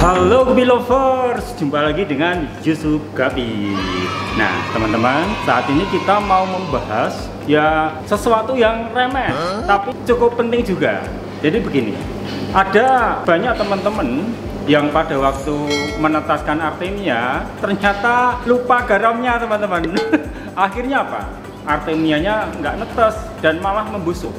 Halo Gupi Lovers, jumpa lagi dengan Yusuf Gapi. Nah teman-teman, saat ini kita mau membahas ya sesuatu yang remeh tapi cukup penting juga. Jadi begini, ada banyak teman-teman yang pada waktu menetaskan artemia ternyata lupa garamnya teman-teman. Akhirnya apa? Artemianya nggak netes dan malah membusuk.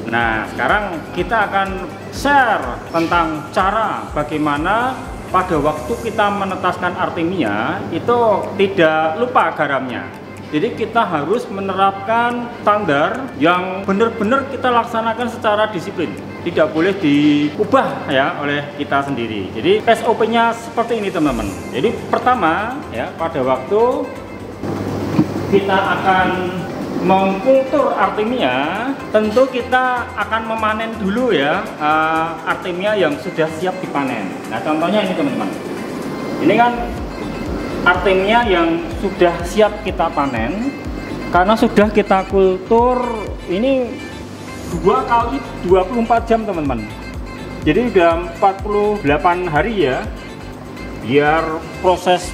Nah, sekarang kita akan share tentang cara bagaimana pada waktu kita menetaskan artemia itu tidak lupa garamnya. Jadi kita harus menerapkan standar yang benar-benar kita laksanakan secara disiplin. Tidak boleh diubah ya oleh kita sendiri. Jadi SOP-nya seperti ini teman-teman. Jadi pertama ya pada waktu kita akan mengkultur artemia, tentu kita akan memanen dulu ya artemia yang sudah siap dipanen. Nah contohnya ini teman-teman, ini kan artemia yang sudah siap kita panen karena sudah kita kultur ini 2 kali 24 jam teman-teman. Jadi udah 48 hari ya, biar proses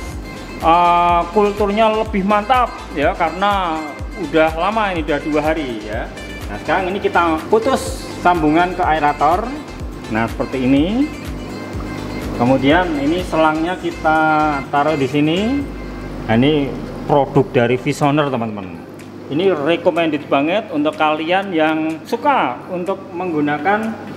kulturnya lebih mantap ya, karena udah lama ini, udah 2 hari ya. Nah sekarang ini kita putus sambungan ke aerator. Nah seperti ini. Kemudian ini selangnya kita taruh di sini. Nah, ini produk dari Visioner teman-teman. Ini recommended banget untuk kalian yang suka untuk menggunakan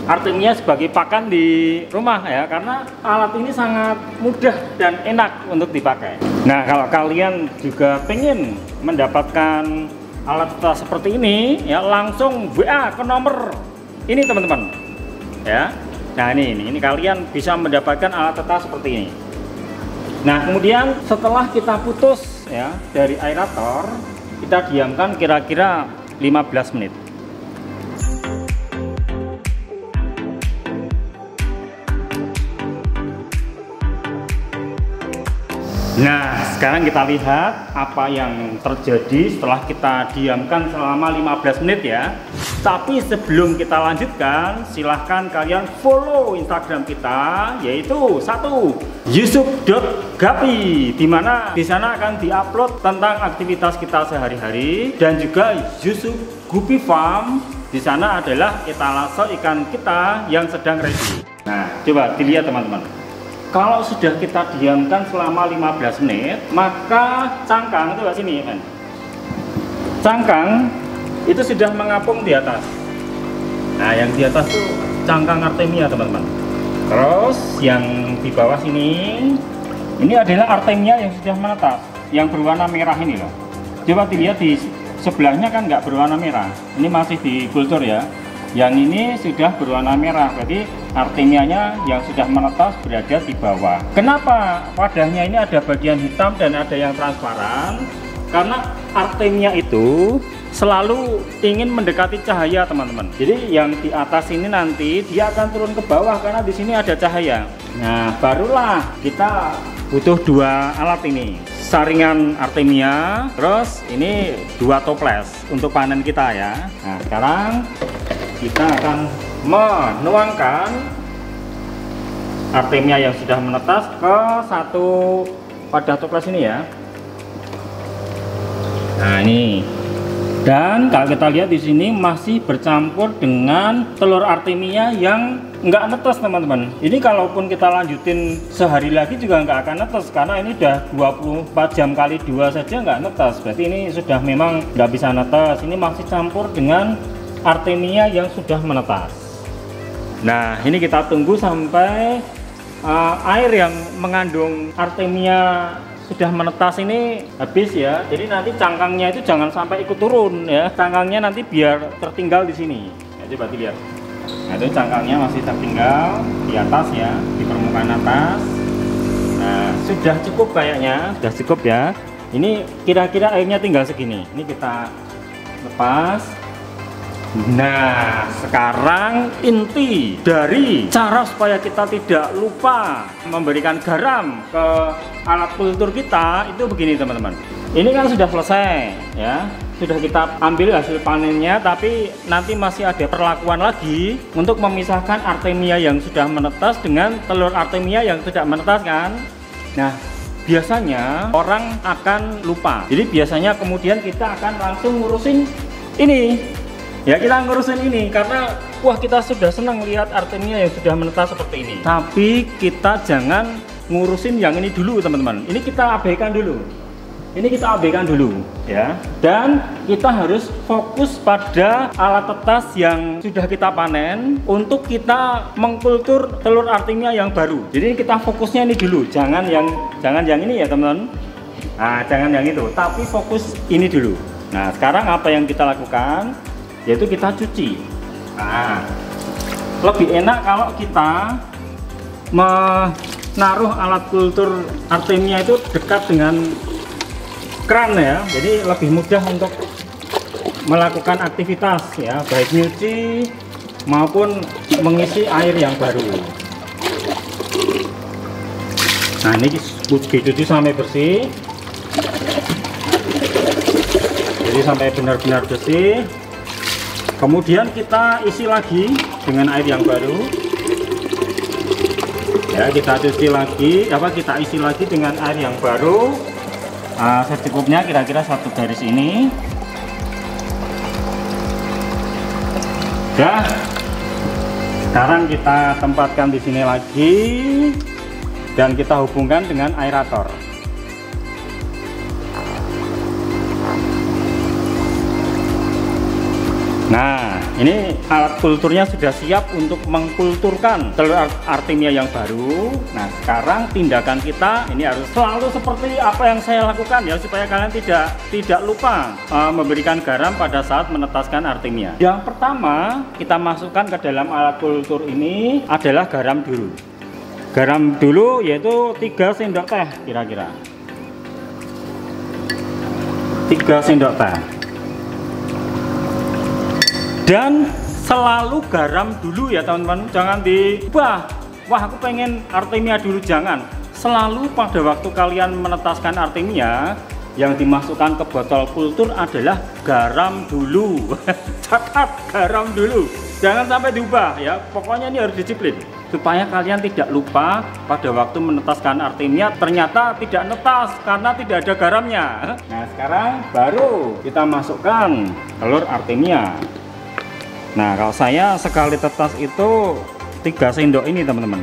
artemia sebagai pakan di rumah ya, karena alat ini sangat mudah dan enak untuk dipakai. Nah kalau kalian juga pengen mendapatkan alat seperti ini ya, langsung WA ke nomor ini teman-teman ya. Nah ini kalian bisa mendapatkan alat tata seperti ini. Nah kemudian setelah kita putus ya dari aerator, kita diamkan kira-kira 15 menit. Nah sekarang kita lihat apa yang terjadi setelah kita diamkan selama 15 menit ya. Tapi sebelum kita lanjutkan, silahkan kalian follow Instagram kita, yaitu 1 yusuf.gapi, dimana di sana akan diupload tentang aktivitas kita sehari-hari, dan juga Yusuf Gupi Farm, di sana adalah etalase ikan kita yang sedang ready. Nah coba dilihat teman-teman. Kalau sudah kita diamkan selama 15 menit, maka cangkang itu sini kan. Cangkang itu sudah mengapung di atas. Nah, yang di atas tuh cangkang artemia, teman-teman. Terus yang di bawah sini, ini adalah artemia yang sudah menetas, yang berwarna merah ini loh. Coba dilihat di sebelahnya kan nggak berwarna merah. Ini masih di kultur ya. Yang ini sudah berwarna merah, berarti artemianya yang sudah menetas berada di bawah. Kenapa wadahnya ini ada bagian hitam dan ada yang transparan? Karena artemia itu selalu ingin mendekati cahaya teman-teman. Jadi yang di atas ini nanti dia akan turun ke bawah karena di sini ada cahaya. Nah barulah kita butuh 2 alat ini, saringan artemia, terus ini 2 toples untuk panen kita ya. Nah sekarang kita akan menuangkan artemia yang sudah menetas ke 1 wadah toples ini ya. Nah ini, dan kalau kita lihat di sini masih bercampur dengan telur artemia yang nggak netes teman-teman. Ini kalaupun kita lanjutin sehari lagi juga nggak akan netes, karena ini udah 24 jam kali 2 saja nggak netes. Berarti ini sudah memang nggak bisa netes. Ini masih campur dengan artemia yang sudah menetas. Nah ini kita tunggu sampai air yang mengandung artemia sudah menetas ini habis ya. Jadi nanti cangkangnya itu jangan sampai ikut turun ya. Cangkangnya nanti biar tertinggal di sini ya, coba dilihat. Nah itu cangkangnya masih tertinggal di atas ya, di permukaan atas. Nah sudah cukup kayaknya, sudah cukup ya. Ini kira-kira airnya tinggal segini. Ini kita lepas. Nah sekarang inti dari cara supaya kita tidak lupa memberikan garam ke alat kultur kita itu begini teman-teman. Ini kan sudah selesai ya. sudah kita ambil hasil panennya, tapi nanti masih ada perlakuan lagi untuk memisahkan artemia yang sudah menetas dengan telur artemia yang tidak menetas kan. Nah, biasanya orang akan lupa. Jadi biasanya kemudian kita akan langsung ngurusin ini. Ya, kita ngurusin ini karena wah, kita sudah senang lihat artemia yang sudah menetas seperti ini. Tapi kita jangan ngurusin yang ini dulu, teman-teman. Ini kita abaikan dulu. Ini kita abaikan dulu ya. Dan kita harus fokus pada alat tetas yang sudah kita panen untuk kita mengkultur telur artemia yang baru. Jadi kita fokusnya ini dulu, jangan yang ini ya, teman-teman. Nah, jangan yang itu, tapi fokus ini dulu. Nah, sekarang apa yang kita lakukan? Yaitu kita cuci. Nah, lebih enak kalau kita menaruh alat kultur artemia itu dekat dengan keran ya, jadi lebih mudah untuk melakukan aktivitas ya, baik nyuci maupun mengisi air yang baru. Nah, ini dicuci sampai bersih, jadi sampai benar-benar bersih. Kemudian kita isi lagi dengan air yang baru ya, kita cuci lagi, kita isi lagi dengan air yang baru. Secukupnya, kira-kira 1 garis ini. Dah. Sekarang kita tempatkan di sini lagi dan kita hubungkan dengan aerator. Nah, ini alat kulturnya sudah siap untuk mengkulturkan telur artemia yang baru. Nah, sekarang tindakan kita ini harus selalu seperti apa yang saya lakukan ya, supaya kalian tidak lupa memberikan garam pada saat menetaskan artemia. Yang pertama kita masukkan ke dalam alat kultur ini adalah garam dulu. Garam dulu yaitu 3 sendok teh kira-kira. 3 sendok teh. Dan selalu garam dulu ya, teman-teman. Jangan wah aku pengen artemia dulu, jangan. Selalu pada waktu kalian menetaskan artemia, yang dimasukkan ke botol kultur adalah garam dulu. Catat, garam dulu. Jangan sampai diubah ya. Pokoknya ini harus disiplin supaya kalian tidak lupa pada waktu menetaskan artemia ternyata tidak netas karena tidak ada garamnya. Nah, sekarang baru kita masukkan telur artemia. Nah, kalau saya sekali tetas itu 3 sendok ini, teman-teman.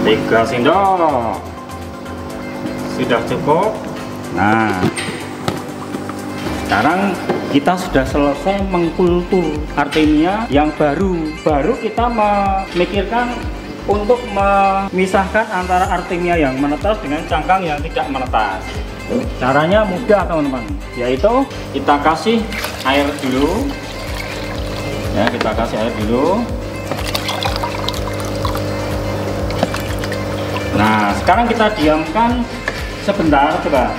3 sendok sudah cukup. Nah, sekarang kita sudah selesai mengkultur artemia yang baru kita memikirkan untuk memisahkan antara artemia yang menetas dengan cangkang yang tidak menetas. Caranya mudah, teman-teman, yaitu kita kasih air dulu ya, kita kasih air dulu. Nah, sekarang kita diamkan sebentar coba,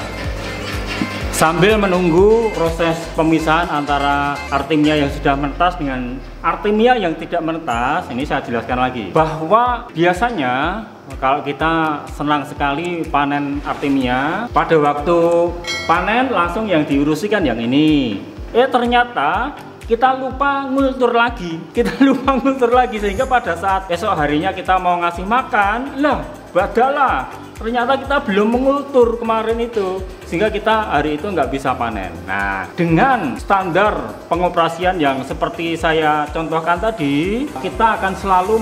sambil menunggu proses pemisahan antara artemia yang sudah menetas dengan artemia yang tidak menetas. Ini saya jelaskan lagi bahwa biasanya kalau kita senang sekali panen artemia, pada waktu panen langsung yang diurusikan yang ini. Ternyata kita lupa ngultur lagi. Sehingga pada saat esok harinya kita mau ngasih makan, lah badalah, ternyata kita belum mengultur kemarin itu, sehingga kita hari itu nggak bisa panen. Nah, dengan standar pengoperasian yang seperti saya contohkan tadi, kita akan selalu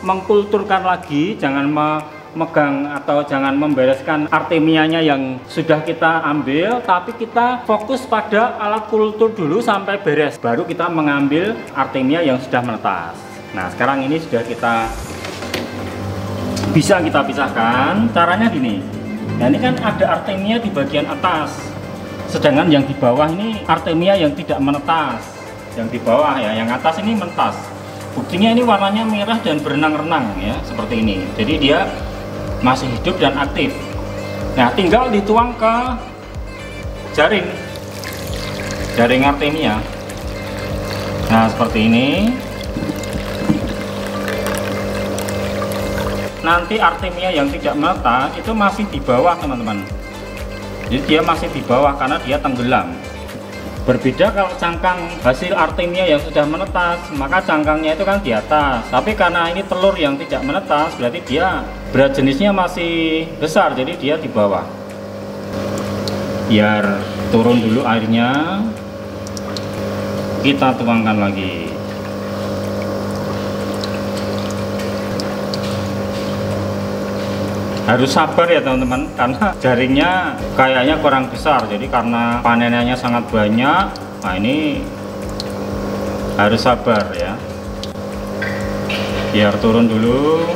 mengkulturkan lagi, jangan memegang atau jangan membereskan artemianya yang sudah kita ambil, tapi kita fokus pada alat kultur dulu sampai beres, baru kita mengambil artemia yang sudah menetas. Nah, sekarang ini sudah bisa kita pisahkan. Caranya gini. Nah, ini kan ada artemia di bagian atas, sedangkan yang di bawah ini artemia yang tidak menetas. Yang di bawah ya, yang atas ini menetas. Buktinya ini warnanya merah dan berenang-renang ya, seperti ini. Jadi dia masih hidup dan aktif. Nah, tinggal dituang ke jaring artemia. Nah, seperti ini. Nanti artemia yang tidak menetas itu masih di bawah, teman-teman. Jadi dia masih di bawah karena dia tenggelam. Berbeda kalau cangkang hasil artemia yang sudah menetas, maka cangkangnya itu kan di atas. Tapi karena ini telur yang tidak menetas, berarti dia berat jenisnya masih besar, jadi dia di bawah. Biar turun dulu airnya, kita tuangkan lagi. Harus sabar ya teman-teman, karena jaringnya kayaknya kurang besar, jadi karena panenannya sangat banyak. Nah ini harus sabar ya, biar turun dulu.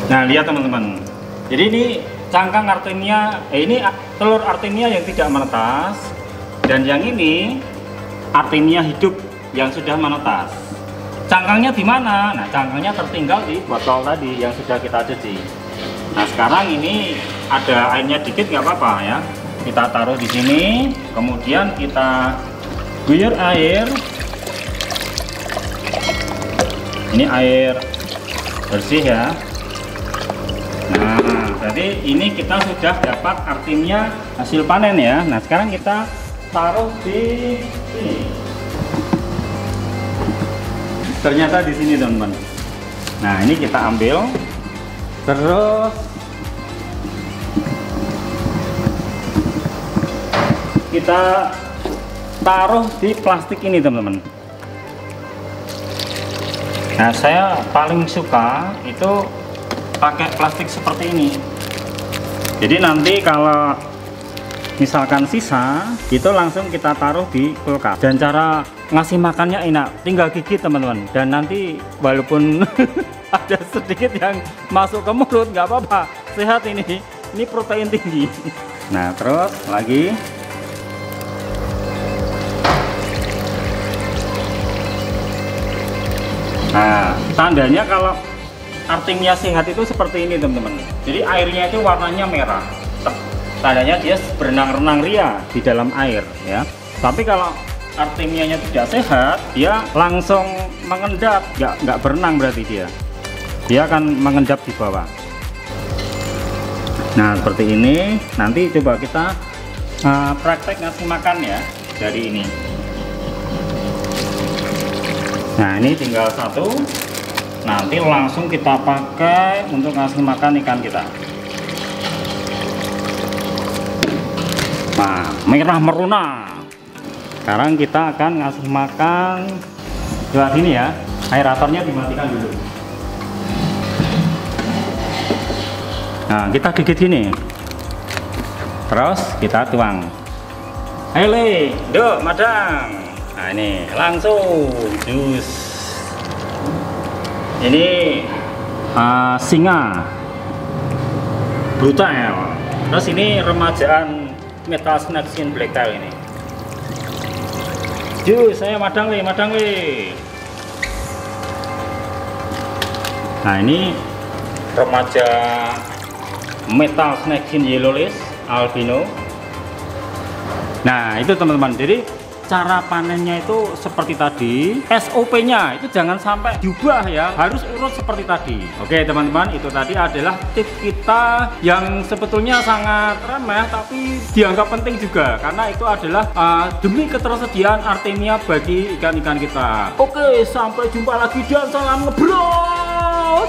Nah lihat teman-teman, jadi ini cangkang artemia, ini telur artemia yang tidak menetas, dan yang ini artemia hidup yang sudah menetas. Cangkangnya di mana? Nah, cangkangnya tertinggal di botol tadi yang sudah kita cuci. Nah, sekarang ini ada airnya dikit, nggak apa-apa ya. Kita taruh di sini, kemudian kita guyur air. Ini air bersih ya. Nah, jadi ini kita sudah dapat artemia hasil panen ya. Nah, sekarang kita taruh di sini. Ternyata di sini teman-teman. Nah, ini kita ambil, terus kita taruh di plastik ini teman-teman. Nah, saya paling suka itu pakai plastik seperti ini. Jadi nanti kalau misalkan sisa itu langsung kita taruh di kulkas, dan cara ngasih makannya enak, tinggal gigit teman-teman, dan nanti walaupun ada sedikit yang masuk ke mulut nggak apa-apa, sehat ini protein tinggi. Nah terus lagi nah tandanya kalau artemia sehat itu seperti ini teman-teman. Jadi airnya itu warnanya merah, tandanya dia berenang-renang ria di dalam air ya. Tapi kalau artemianya tidak sehat, dia langsung mengendap, nggak berenang, berarti dia akan mengendap di bawah. Nah seperti ini. Nanti coba kita praktek ngasih makan ya dari ini. Nah ini tinggal satu, nanti langsung kita pakai untuk ngasih makan ikan kita. Nah merah meruna. Sekarang kita akan ngasih makan lewat ini ya. Aeratornya dimatikan dulu. Nah kita gigit gini, terus kita tuang. Hele, duk madang. Nah ini langsung jus. Ini singa brutal. Terus ini remajaan metal snack skin black tail ini. Jus saya madang le. Nah ini remaja metal snack skin yellow lace albino. Nah itu teman-teman, jadi cara panennya itu seperti tadi, SOP-nya itu jangan sampai diubah ya, harus urut seperti tadi. Oke teman-teman, itu tadi adalah tips kita yang sebetulnya sangat remeh tapi dianggap penting juga, karena itu adalah demi ketersediaan artemia bagi ikan-ikan kita. Oke, sampai jumpa lagi dan salam ngebrol.